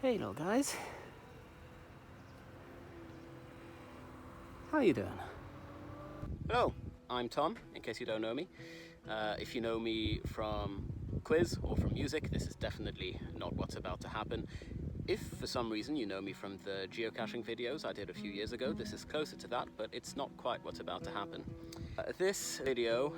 Hey little guys, how you doing? Hello, I'm Tom, in case you don't know me. If you know me from quiz or from music, this is definitely not what's about to happen. If for some reason you know me from the geocaching videos I did a few years ago, this is closer to that, but it's not quite what's about to happen. This video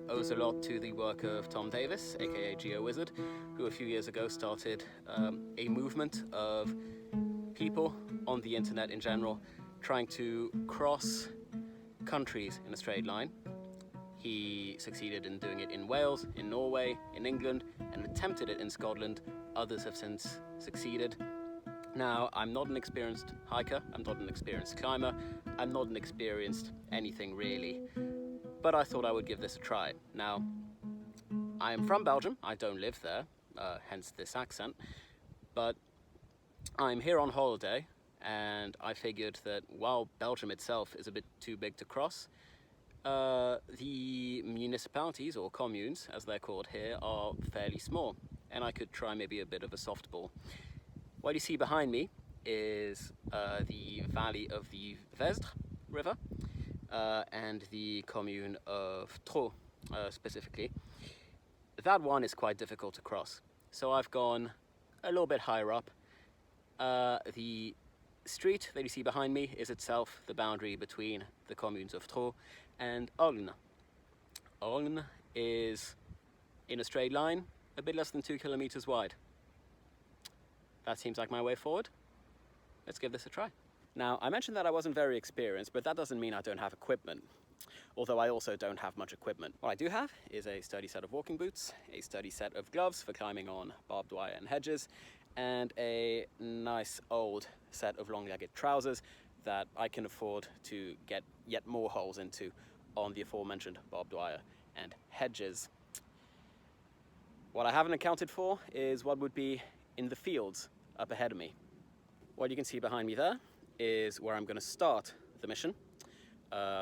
owes a lot to the work of Tom Davis, aka GeoWizard, who a few years ago started a movement of people on the internet in general trying to cross countries in a straight line. He succeeded in doing it in Wales, in Norway, in England, and attempted it in Scotland. Others have since succeeded. Now, I'm not an experienced hiker, I'm not an experienced climber, I'm not an experienced anything really, but I thought I would give this a try. Now, I am from Belgium, I don't live there, hence this accent, but I'm here on holiday, and I figured that while Belgium itself is a bit too big to cross, the municipalities, or communes as they're called here, are fairly small, and I could try maybe a bit of a softball. What you see behind me is the valley of the Vesdre river and the commune of Traux specifically. That one is quite difficult to cross, so I've gone a little bit higher up. The street that you see behind me is itself the boundary between the communes of Traux and Olne. Olne is, in a straight line, a bit less than 2 kilometers wide. That seems like my way forward. Let's give this a try. Now, I mentioned that I wasn't very experienced, but that doesn't mean I don't have equipment. Although I also don't have much equipment. What I do have is a sturdy set of walking boots, a sturdy set of gloves for climbing on barbed wire and hedges, and a nice old set of long-legged trousers that I can afford to get yet more holes into on the aforementioned barbed wire and hedges. What I haven't accounted for is what would be in the fields up ahead of me. What you can see behind me there is where I'm going to start the mission,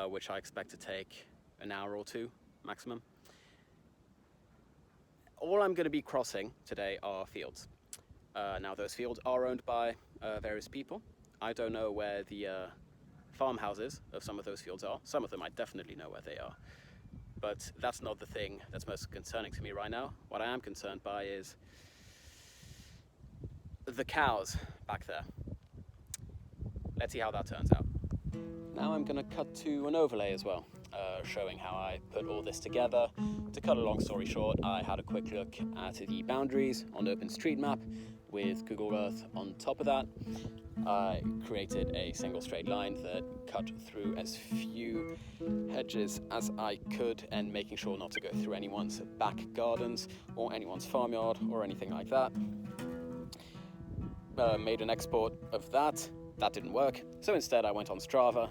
which I expect to take an hour or two maximum. All I'm going to be crossing today are fields. Now those fields are owned by various people. I don't know where the farmhouses of some of those fields are. Some of them I definitely know where they are. But that's not the thing that's most concerning to me right now. What I am concerned by is the cows back there. Let's see how that turns out. Now I'm going to cut to an overlay as well, showing how I put all this together. To cut a long story short, I had a quick look at the boundaries on OpenStreetMap with Google Earth on top of that. I created a single straight line that cut through as few hedges as I could, and making sure not to go through anyone's back gardens or anyone's farmyard or anything like that. Made an export of that. That didn't work, so instead I went on Strava,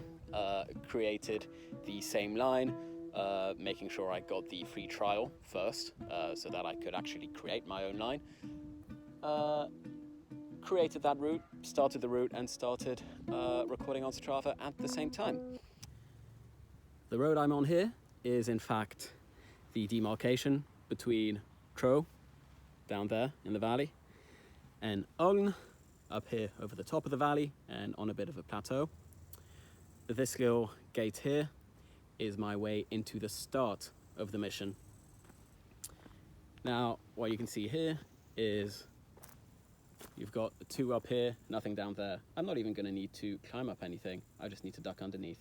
created the same line, making sure I got the free trial first, so that I could actually create my own line. Created that route, started the route, and started recording on Strava at the same time. The road I'm on here is in fact the demarcation between Traux, down there in the valley, and Olne, up here over the top of the valley and on a bit of a plateau. This little gate here is my way into the start of the mission. Now, what you can see here is you've got 2 up here, nothing down there. I'm not even going to need to climb up anything. I just need to duck underneath.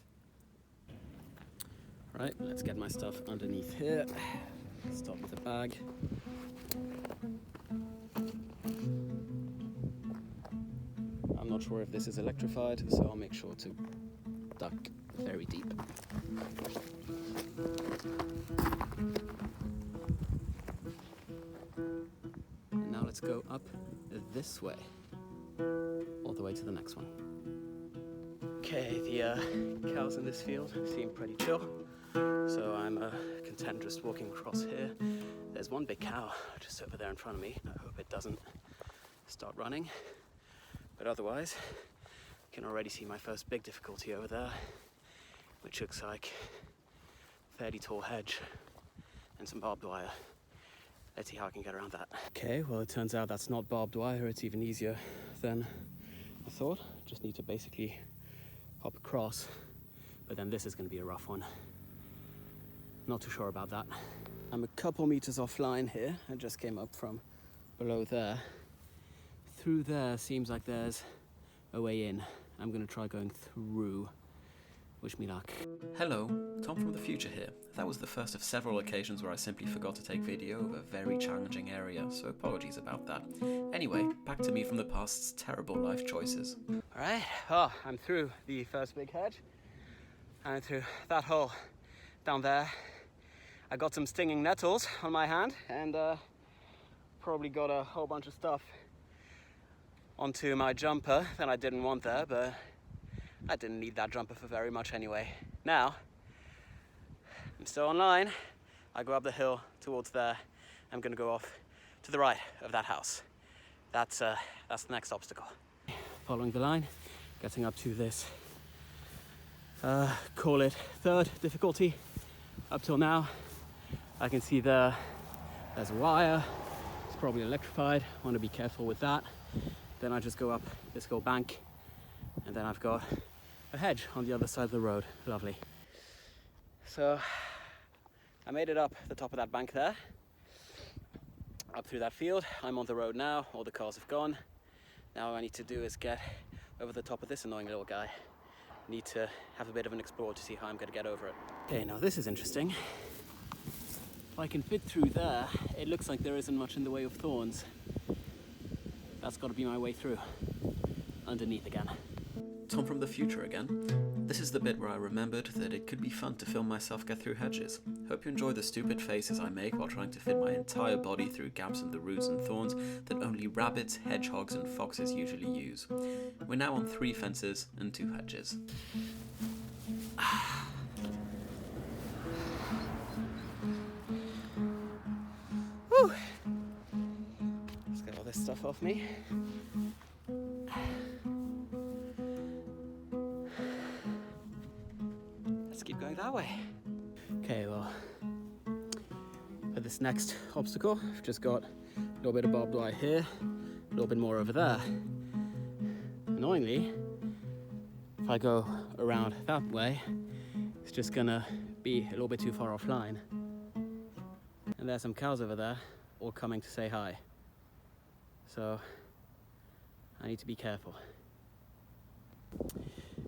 Right, let's get my stuff underneath here. Start with the bag. I'm not sure if this is electrified, so I'll make sure to duck very deep. And now let's go up this way, all the way to the next one. Okay, the cows in this field seem pretty chill, so I'm content just walking across here. There's one big cow just over there in front of me. I hope it doesn't start running. But otherwise, I can already see my first big difficulty over there, which looks like a fairly tall hedge and some barbed wire. Let's see how I can get around that. Okay, well it turns out that's not barbed wire, it's even easier than I thought. Just need to basically hop across, but then this is going to be a rough one. Not too sure about that. I'm a couple meters offline here. I just came up from below there. Through there seems like there's a way in. I'm going to try going through. Wish me luck. Hello, Tom from the future here. That was the first of several occasions where I simply forgot to take video of a very challenging area, so apologies about that. Anyway, back to me from the past's terrible life choices. Alright, I'm through the first big hedge. I'm through that hole down there. I got some stinging nettles on my hand and probably got a whole bunch of stuff onto my jumper that I didn't want there, but I didn't need that jumper for very much anyway. Now, I'm still online. I go up the hill towards there. I'm gonna go off to the right of that house. That's the next obstacle. Following the line, getting up to this, call it third difficulty. Up till now, I can see there's a wire. It's probably electrified. I want to be careful with that. Then I just go up this little bank, and then I've got a hedge on the other side of the road. Lovely. So I made it up the top of that bank there, up through that field. I'm on the road now. All the cars have gone. Now all I need to do is get over the top of this annoying little guy. Need to have a bit of an explore to see how I'm going to get over it. Okay, now this is interesting. If I can fit through there, it looks like there isn't much in the way of thorns. That's got to be my way through. Underneath again. Tom from the future again. This is the bit where I remembered that it could be fun to film myself get through hedges. Hope you enjoy the stupid faces I make while trying to fit my entire body through gaps in the roots and thorns that only rabbits, hedgehogs and foxes usually use. We're now on 3 fences and 2 hedges. Whew. Let's get all this stuff off me. Keep going that way. Okay, well, for this next obstacle, I've just got a little bit of barbed wire here, a little bit more over there. Annoyingly, if I go around that way, it's just gonna be a little bit too far offline. And there's some cows over there, all coming to say hi. So, I need to be careful.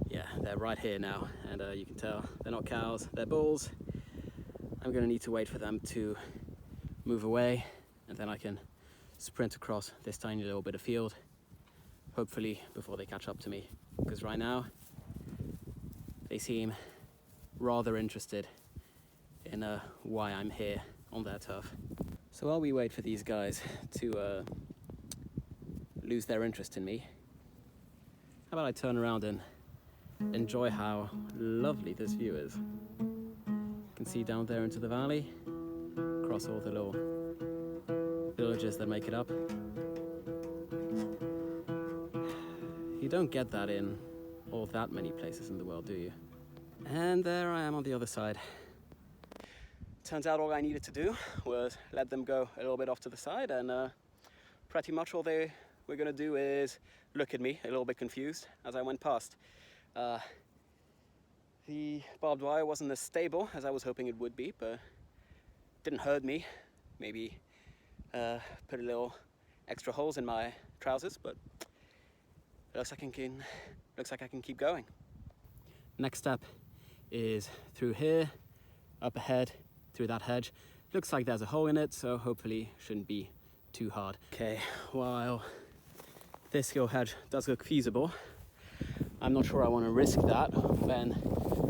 Yeah, they're right here now, and you can tell they're not cows, they're bulls. I'm gonna need to wait for them to move away, and then I can sprint across this tiny little bit of field, hopefully before they catch up to me, because right now they seem rather interested in why I'm here on their turf. So while we wait for these guys to lose their interest in me, how about I turn around and enjoy how lovely this view is. You can see down there into the valley, across all the little villages that make it up. You don't get that in all that many places in the world, do you? And there I am on the other side. Turns out all I needed to do was let them go a little bit off to the side, and pretty much all they were going to do is look at me a little bit confused as I went past. The barbed wire wasn't as stable as I was hoping it would be, but didn't hurt me. Maybe put a little extra holes in my trousers, but it looks like I can keep going. Next step is through here, up ahead, through that hedge. Looks like there's a hole in it, so hopefully shouldn't be too hard. Okay, while this hill hedge does look feasible, I'm not sure I want to risk that when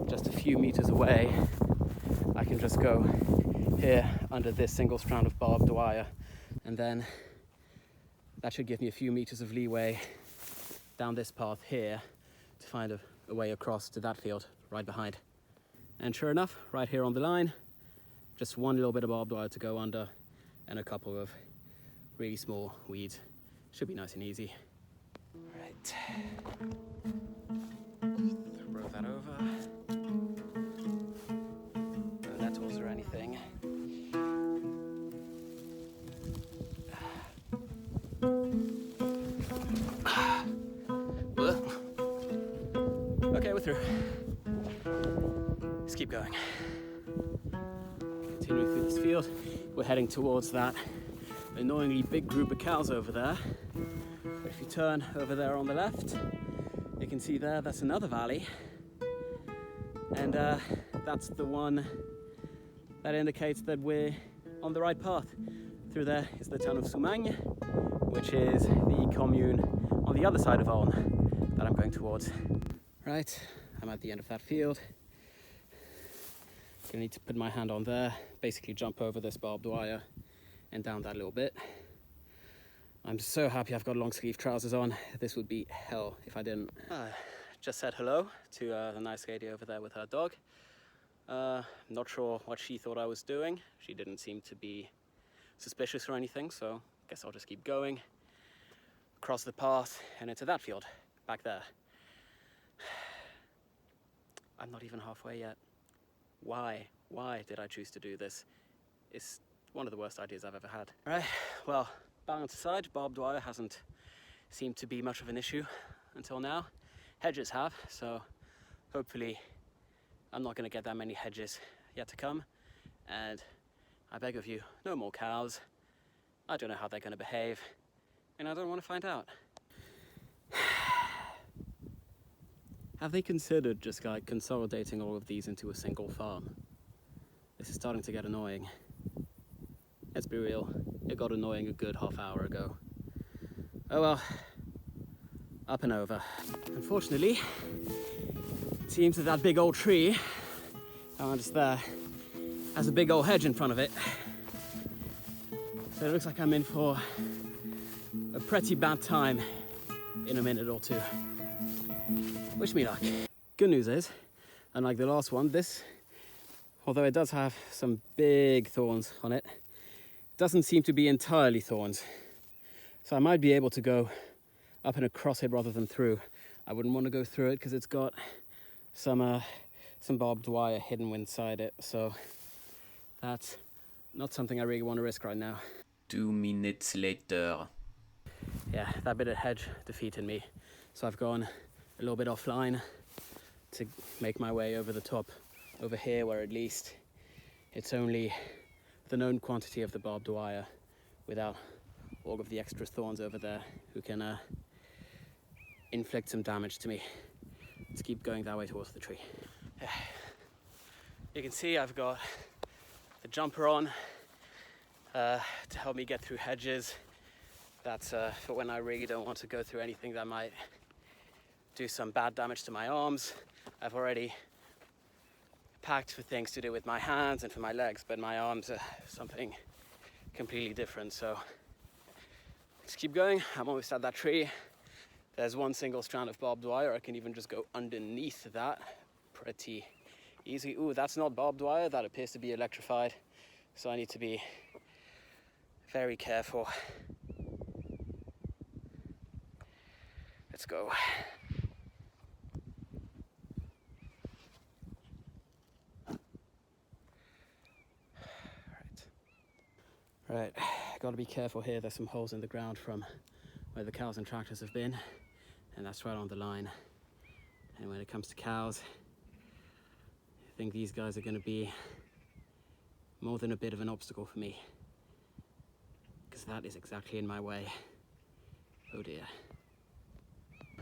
just a few meters away I can just go here under this single strand of barbed wire, and then that should give me a few meters of leeway down this path here to find a way across to that field right behind. And sure enough, right here on the line, just one little bit of barbed wire to go under and a couple of really small weeds. Should be nice and easy. Right. Throw that over. No nettles or anything. through. Let's keep going. Continuing through this field, we're heading towards that annoyingly big group of cows over there. But if you turn over there on the left, you can see there, that's another valley. And that's the one that indicates that we're on the right path. Through there is the town of Soumagne, which is the commune on the other side of Olne that I'm going towards. Right, I'm at the end of that field. Gonna need to put my hand on there, basically jump over this barbed wire and down that little bit. I'm so happy I've got long sleeve trousers on. This would be hell if I didn't. Just said hello to the nice lady over there with her dog. Not sure what she thought I was doing. She didn't seem to be suspicious or anything, so I guess I'll just keep going across the path and into that field back there. I'm not even halfway yet. Why did I choose to do this? It's one of the worst ideas I've ever had. Right, well, balance aside, barbed wire hasn't seemed to be much of an issue until now. Hedges have, so hopefully I'm not going to get that many hedges yet to come. And I beg of you, no more cows. I don't know how they're going to behave, and I don't want to find out. Have they considered just like consolidating all of these into a single farm? This is starting to get annoying. Let's be real, it got annoying a good half hour ago. Oh well, up and over. Unfortunately, it seems that that big old tree, down just there, has a big old hedge in front of it. So it looks like I'm in for a pretty bad time in a minute or two. Wish me luck. Good news is, unlike the last one, this, although it does have some big thorns on it, doesn't seem to be entirely thorns. So I might be able to go up and across it rather than through. I wouldn't want to go through it because it's got some barbed wire hidden inside it. So that's not something I really want to risk right now. 2 minutes later. Yeah, that bit of hedge defeated me. So I've gone a little bit offline to make my way over the top over here, where at least it's only the known quantity of the barbed wire without all of the extra thorns over there who can inflict some damage to me. Let's keep going that way towards the tree. You can see I've got the jumper on to help me get through hedges. That's for when I really don't want to go through anything that might do some bad damage to my arms. I've already packed for things to do with my hands and for my legs, but my arms are something completely different. So let's keep going. I'm almost at that tree. There's one single strand of barbed wire. I can even just go underneath that pretty easily. Ooh, that's not barbed wire. That appears to be electrified. So I need to be very careful. Let's go. Right, gotta be careful here. There's some holes in the ground from where the cows and tractors have been, and that's right on the line. And when it comes to cows, I think these guys are gonna be more than a bit of an obstacle for me, because that is exactly in my way. Oh dear.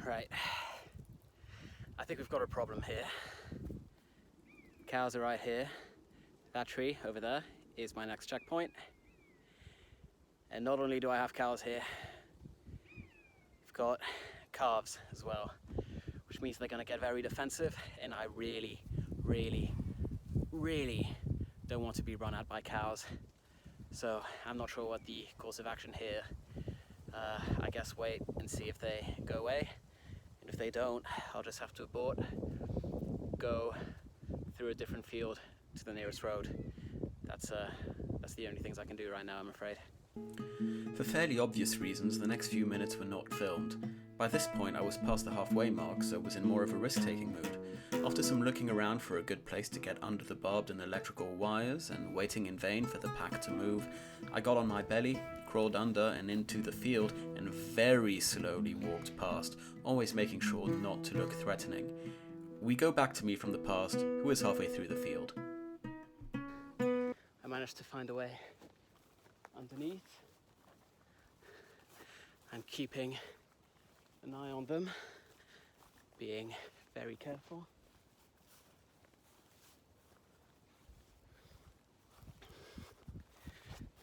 Right, I think we've got a problem here. Cows are right here. That tree over there is my next checkpoint. And not only do I have cows here, I've got calves as well, which means they're gonna get very defensive, and I really, really, really don't want to be run at by cows. So I'm not sure what the course of action here. I guess wait and see if they go away. And if they don't, I'll just have to abort, go through a different field to the nearest road. That's the only things I can do right now, I'm afraid. For fairly obvious reasons, the next few minutes were not filmed. By this point I was past the halfway mark, so was in more of a risk-taking mood. After some looking around for a good place to get under the barbed and electrical wires, and waiting in vain for the pack to move, I got on my belly, crawled under and into the field, and very slowly walked past, always making sure not to look threatening. we go back to me from the past, who is halfway through the field. I managed to find a way underneath. I'm keeping an eye on them, being very careful.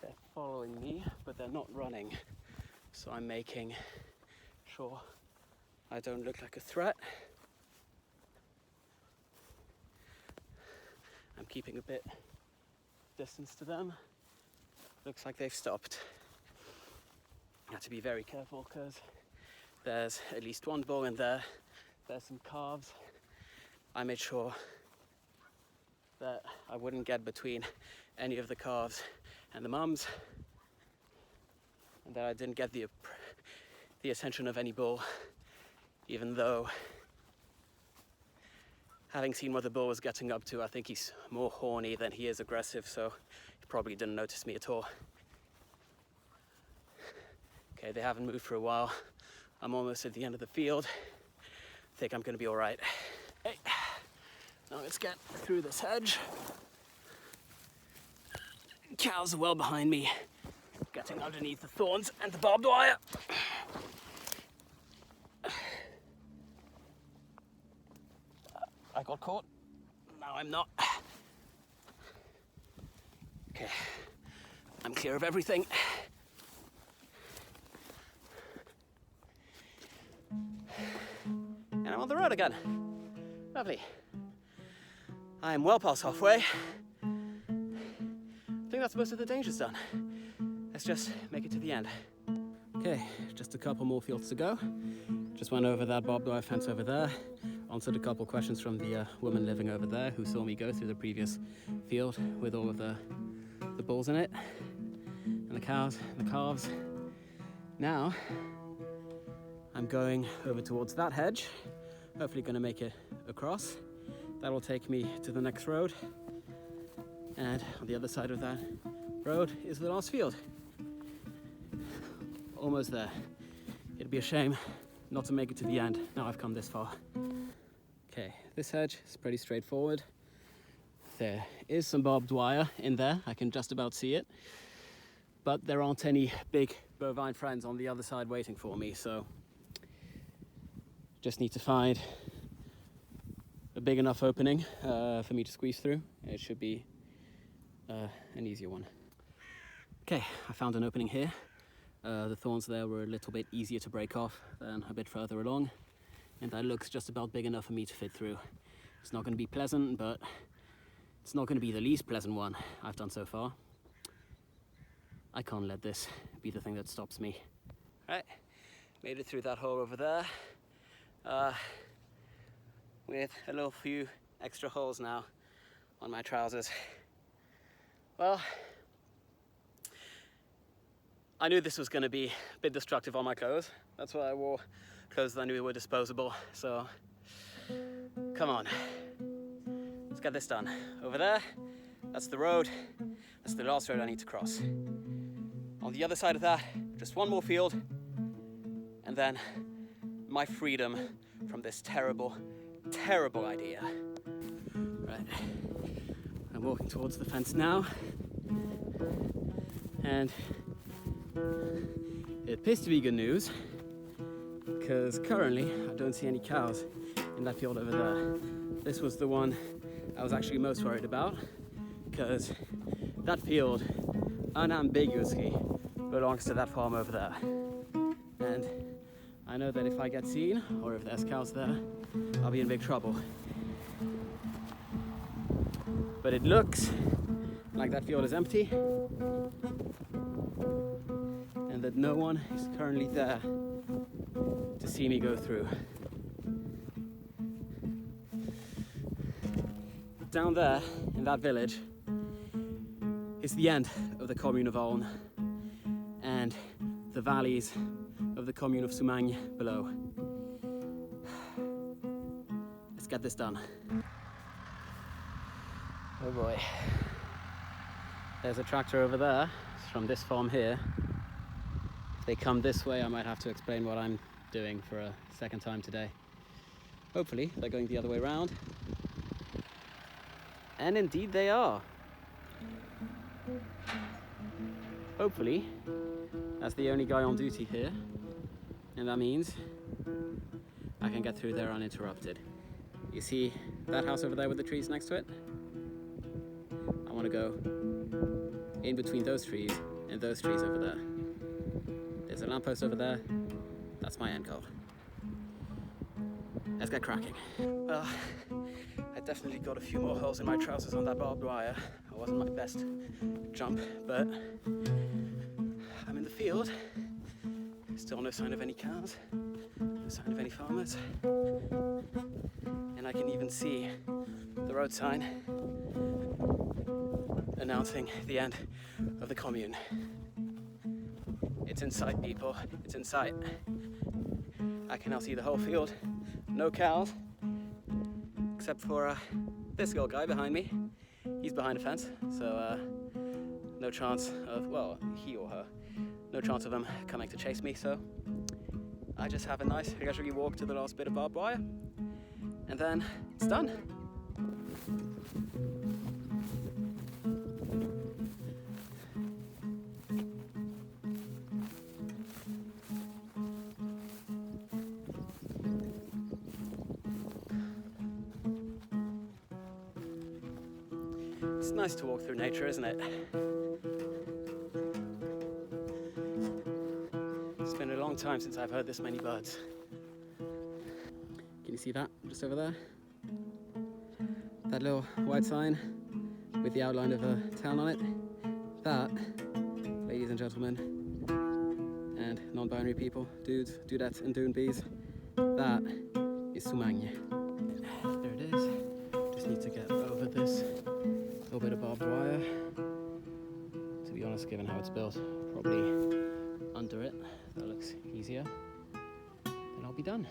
They're following me, but they're not running, so I'm making sure I don't look like a threat. I'm keeping a bit distance to them. Looks like they've stopped. I have to be very careful because there's at least one bull in there. There's some calves. I made sure that I wouldn't get between any of the calves and the mums, and that I didn't get the attention of any bull, even though, having seen what the bull was getting up to, I think he's more horny than he is aggressive, so he probably didn't notice me at all. Okay, they haven't moved for a while. I'm almost at the end of the field. I think I'm gonna be all right. Hey, now let's get through this hedge. Cows are well behind me, getting underneath the thorns and the barbed wire. I got caught. Now I'm not. Okay, I'm clear of everything. And I'm on the road again. Lovely. I'm well past halfway. I think that's most of the danger's done. Let's just make it to the end. Okay, just a couple more fields to go. Just went over that barbed wire fence over there. Answered a couple questions from the woman living over there who saw me go through the previous field with all of the bulls in it. And the cows, and the calves. Now, I'm going over towards that hedge. Hopefully gonna make it across. That will take me to the next road. And on the other side of that road is the last field. Almost there. It'd be a shame not to make it to the end. Now I've come this far. Okay, this hedge is pretty straightforward. There is some barbed wire in there. I can just about see it. But there aren't any big bovine friends on the other side waiting for me, so just need to find a big enough opening for me to squeeze through. It should be an easier one. Okay, I found an opening here. The thorns there were a little bit easier to break off than a bit further along, and that looks just about big enough for me to fit through. It's not going to be pleasant, but it's not going to be the least pleasant one I've done so far. I can't let this be the thing that stops me. Right, made it through that hole over there. With a little few extra holes now on my trousers. Well, I knew this was going to be a bit destructive on my clothes. That's why I wore clothes that I knew were disposable. So, come on. Let's get this done. Over there, that's the road. That's the last road I need to cross. On the other side of that, just one more field. And then my freedom from this terrible, terrible idea. Right. I'm walking towards the fence now. And it appears to be good news, because currently I don't see any cows in that field over there. This was the one I was actually most worried about, because that field unambiguously belongs to that farm over there. And I know that if I get seen, or if there's cows there, I'll be in big trouble. But it looks like that field is empty, and that no one is currently there to see me go through. Down there, in that village, is the end of the commune of Olne, and the valleys of the commune of Soumagne below. Let's get this done. Oh boy. There's a tractor over there. It's from this farm here. If they come this way, I might have to explain what I'm doing for a second time today. Hopefully they're going the other way around. And indeed they are. Hopefully, that's the only guy on duty here. And that means I can get through there uninterrupted. You see that house over there with the trees next to it? I want to go in between those trees and those trees over there. There's a lamppost over there. That's my end goal. Let's get cracking. Well, I definitely got a few more holes in my trousers on that barbed wire. It wasn't my best jump, but I'm in the field. Still no sign of any cows, no sign of any farmers. And I can even see the road sign announcing the end of the commune. It's in sight, people. It's in sight. I can now see the whole field. No cows, except for this little guy behind me. He's behind a fence, so no chance of, well, he or her, no chance of them coming to chase me, so I just have a nice leisurely walk to the last bit of barbed wire, and then it's done. It's nice to walk through nature, isn't it? It's been a long time since I've heard this many birds. Can you see that just over there? That little white sign with the outline of a town on it? That, ladies and gentlemen, and non-binary people, dudes, dudettes, and dune bees, that is Soumagne. There it is. Just need to get over this little bit of barbed wire. To be honest, given how it's built, probably under it. That looks easier. Then I'll be done.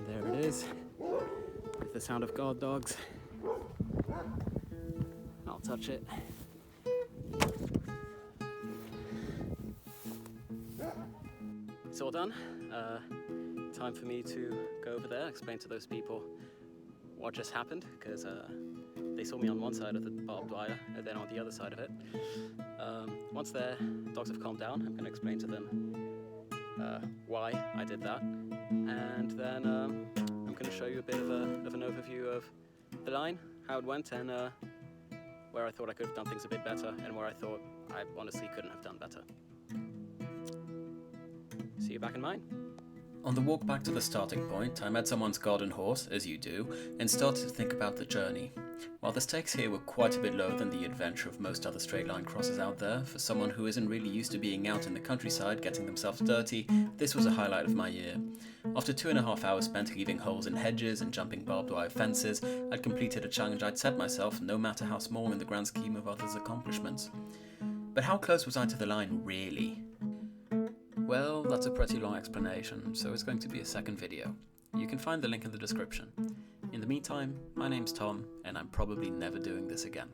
There it is, with the sound of guard dogs. I'll touch it. It's all done. Time for me to go over there, explain to those people what just happened, because they saw me on one side of the barbed wire and then on the other side of it. Once their dogs have calmed down, I'm going to explain to them why I did that, and then I'm going to show you a bit of an overview of the line, how it went, and where I thought I could have done things a bit better, and where I thought I honestly couldn't have done better. See you back in mine. On the walk back to the starting point, I met someone's garden horse, as you do, and started to think about the journey. While the stakes here were quite a bit lower than the adventure of most other straight line crosses out there, for someone who isn't really used to being out in the countryside getting themselves dirty, this was a highlight of my year. After 2.5 hours spent leaving holes in hedges and jumping barbed wire fences, I'd completed a challenge I'd set myself, no matter how small in the grand scheme of others' accomplishments. But how close was I to the line, really? Well, that's a pretty long explanation, so it's going to be a second video. You can find the link in the description. In the meantime, my name's Tom, and I'm probably never doing this again.